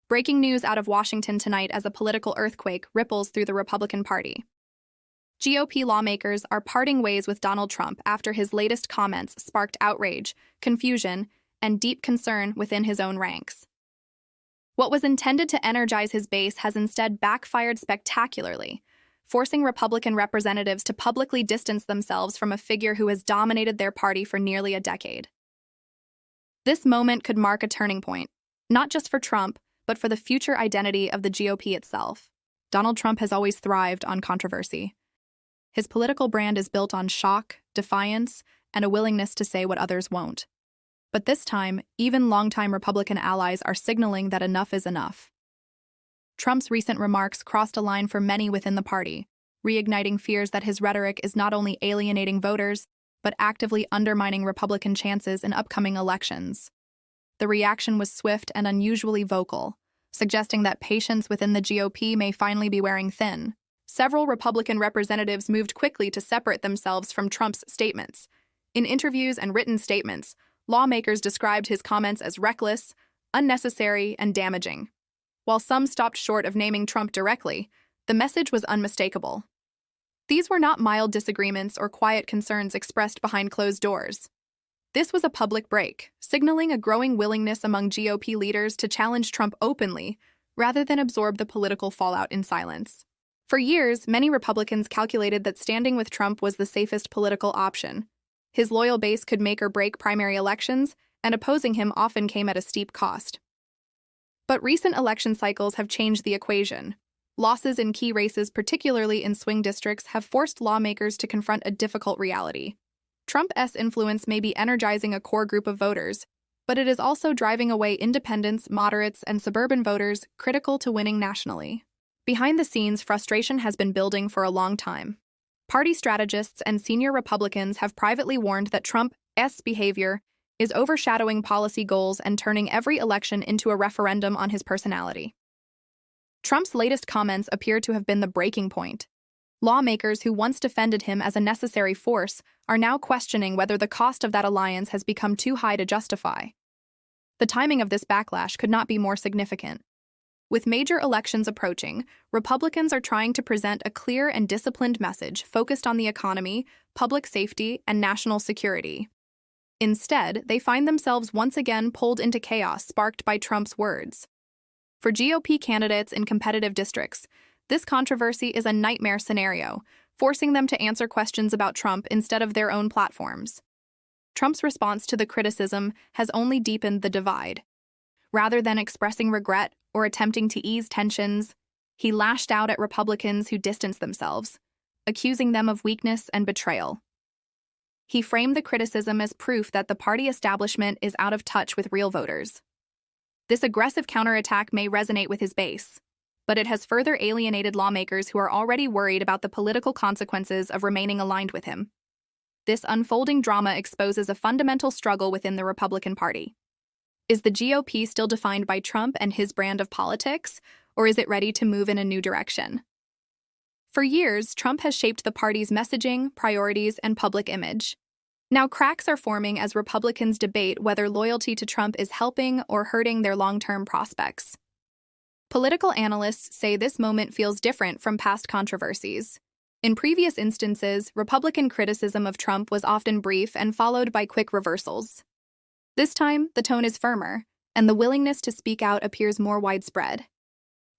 Breaking news out of Washington tonight as a political earthquake ripples through the Republican Party. GOP lawmakers are parting ways with Donald Trump after his latest comments sparked outrage, confusion, and deep concern within his own ranks. What was intended to energize his base has instead backfired spectacularly, forcing Republican representatives to publicly distance themselves from a figure who has dominated their party for nearly a decade. This moment could mark a turning point, not just for Trump, but for the future identity of the GOP itself. Donald Trump has always thrived on controversy. His political brand is built on shock, defiance, and a willingness to say what others won't. But this time, even longtime Republican allies are signaling that enough is enough. Trump's recent remarks crossed a line for many within the party, reigniting fears that his rhetoric is not only alienating voters, but actively undermining Republican chances in upcoming elections. The reaction was swift and unusually vocal, suggesting that patience within the GOP may finally be wearing thin. Several Republican representatives moved quickly to separate themselves from Trump's statements. In interviews and written statements, lawmakers described his comments as reckless, unnecessary, and damaging. While some stopped short of naming Trump directly, the message was unmistakable. These were not mild disagreements or quiet concerns expressed behind closed doors. This was a public break, signaling a growing willingness among GOP leaders to challenge Trump openly, rather than absorb the political fallout in silence. For years, many Republicans calculated that standing with Trump was the safest political option. His loyal base could make or break primary elections, and opposing him often came at a steep cost. But recent election cycles have changed the equation. Losses in key races, particularly in swing districts, have forced lawmakers to confront a difficult reality. Trump's influence may be energizing a core group of voters, but it is also driving away independents, moderates, and suburban voters critical to winning nationally. Behind the scenes, frustration has been building for a long time. Party strategists and senior Republicans have privately warned that Trump's behavior is overshadowing policy goals and turning every election into a referendum on his personality. Trump's latest comments appear to have been the breaking point. Lawmakers who once defended him as a necessary force are now questioning whether the cost of that alliance has become too high to justify. The timing of this backlash could not be more significant. With major elections approaching, Republicans are trying to present a clear and disciplined message focused on the economy, public safety, and national security. Instead, they find themselves once again pulled into chaos sparked by Trump's words. For GOP candidates in competitive districts, this controversy is a nightmare scenario, forcing them to answer questions about Trump instead of their own platforms. Trump's response to the criticism has only deepened the divide. Rather than expressing regret or attempting to ease tensions, he lashed out at Republicans who distanced themselves, accusing them of weakness and betrayal. He framed the criticism as proof that the party establishment is out of touch with real voters. This aggressive counterattack may resonate with his base, but it has further alienated lawmakers who are already worried about the political consequences of remaining aligned with him. This unfolding drama exposes a fundamental struggle within the Republican Party. Is the GOP still defined by Trump and his brand of politics, or is it ready to move in a new direction? For years, Trump has shaped the party's messaging, priorities, and public image. Now cracks are forming as Republicans debate whether loyalty to Trump is helping or hurting their long-term prospects. Political analysts say this moment feels different from past controversies. In previous instances, Republican criticism of Trump was often brief and followed by quick reversals. This time, the tone is firmer, and the willingness to speak out appears more widespread.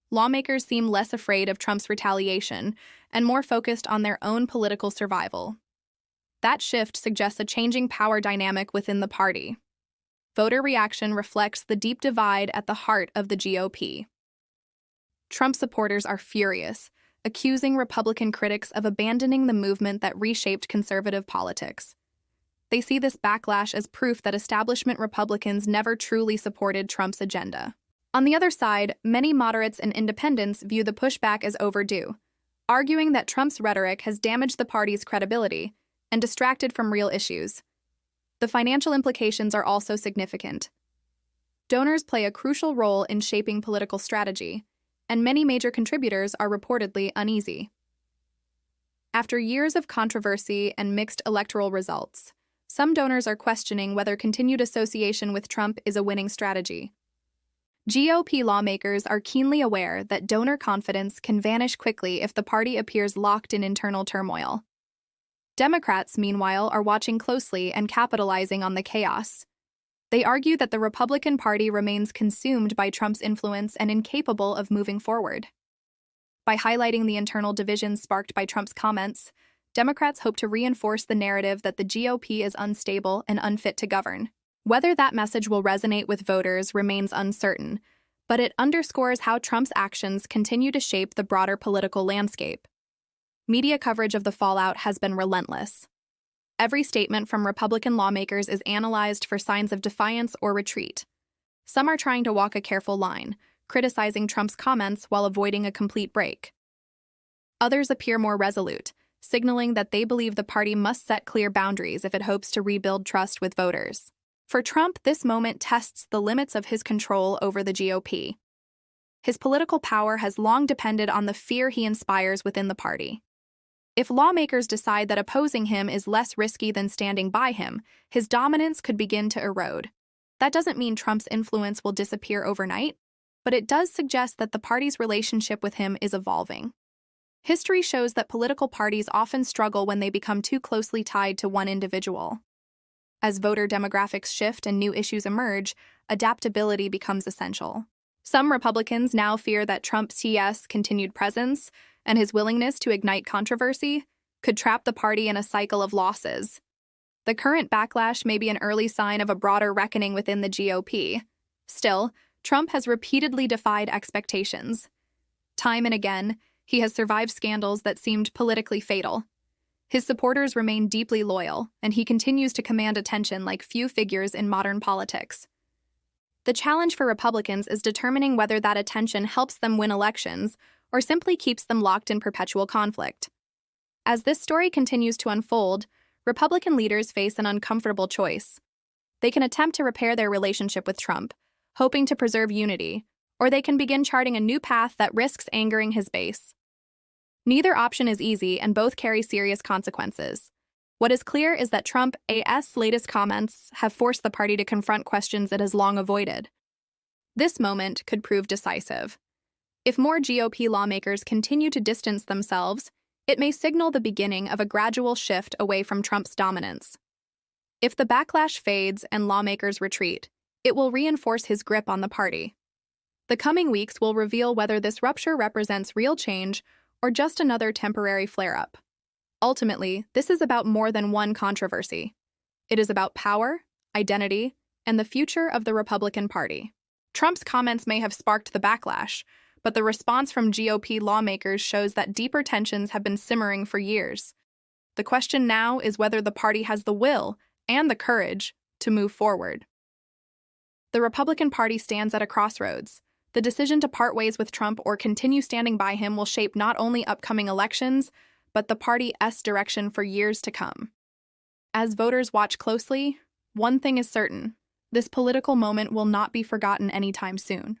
Lawmakers seem less afraid of Trump's retaliation and more focused on their own political survival. That shift suggests a changing power dynamic within the party. Voter reaction reflects the deep divide at the heart of the GOP. Trump supporters are furious, accusing Republican critics of abandoning the movement that reshaped conservative politics. They see this backlash as proof that establishment Republicans never truly supported Trump's agenda. On the other side, many moderates and independents view the pushback as overdue, arguing that Trump's rhetoric has damaged the party's credibility and distracted from real issues. The financial implications are also significant. Donors play a crucial role in shaping political strategy, and many major contributors are reportedly uneasy. After years of controversy and mixed electoral results, some donors are questioning whether continued association with Trump is a winning strategy. GOP lawmakers are keenly aware that donor confidence can vanish quickly if the party appears locked in internal turmoil. Democrats, meanwhile, are watching closely and capitalizing on the chaos. They argue that the Republican Party remains consumed by Trump's influence and incapable of moving forward. By highlighting the internal divisions sparked by Trump's comments, Democrats hope to reinforce the narrative that the GOP is unstable and unfit to govern. Whether that message will resonate with voters remains uncertain, but it underscores how Trump's actions continue to shape the broader political landscape. Media coverage of the fallout has been relentless. Every statement from Republican lawmakers is analyzed for signs of defiance or retreat. Some are trying to walk a careful line, criticizing Trump's comments while avoiding a complete break. Others appear more resolute, signaling that they believe the party must set clear boundaries if it hopes to rebuild trust with voters. For Trump, this moment tests the limits of his control over the GOP. His political power has long depended on the fear he inspires within the party. If lawmakers decide that opposing him is less risky than standing by him, his dominance could begin to erode. That doesn't mean Trump's influence will disappear overnight, but it does suggest that the party's relationship with him is evolving. History shows that political parties often struggle when they become too closely tied to one individual. As voter demographics shift and new issues emerge, adaptability becomes essential. Some Republicans now fear that Trump's continued presence and his willingness to ignite controversy could trap the party in a cycle of losses. The current backlash may be an early sign of a broader reckoning within the GOP. Still, Trump has repeatedly defied expectations. Time and again, he has survived scandals that seemed politically fatal. His supporters remain deeply loyal, and he continues to command attention like few figures in modern politics. The challenge for Republicans is determining whether that attention helps them win elections or simply keeps them locked in perpetual conflict. As this story continues to unfold, Republican leaders face an uncomfortable choice. They can attempt to repair their relationship with Trump, hoping to preserve unity, or they can begin charting a new path that risks angering his base. Neither option is easy, and both carry serious consequences. What is clear is that Trump's latest comments have forced the party to confront questions it has long avoided. This moment could prove decisive. If more GOP lawmakers continue to distance themselves, it may signal the beginning of a gradual shift away from Trump's dominance. If the backlash fades and lawmakers retreat, it will reinforce his grip on the party. The coming weeks will reveal whether this rupture represents real change or just another temporary flare-up. Ultimately, this is about more than one controversy. It is about power, identity, and the future of the Republican Party. Trump's comments may have sparked the backlash, but the response from GOP lawmakers shows that deeper tensions have been simmering for years. The question now is whether the party has the will and the courage to move forward. The Republican Party stands at a crossroads. The decision to part ways with Trump or continue standing by him will shape not only upcoming elections, but the party's direction for years to come. As voters watch closely, one thing is certain: this political moment will not be forgotten anytime soon.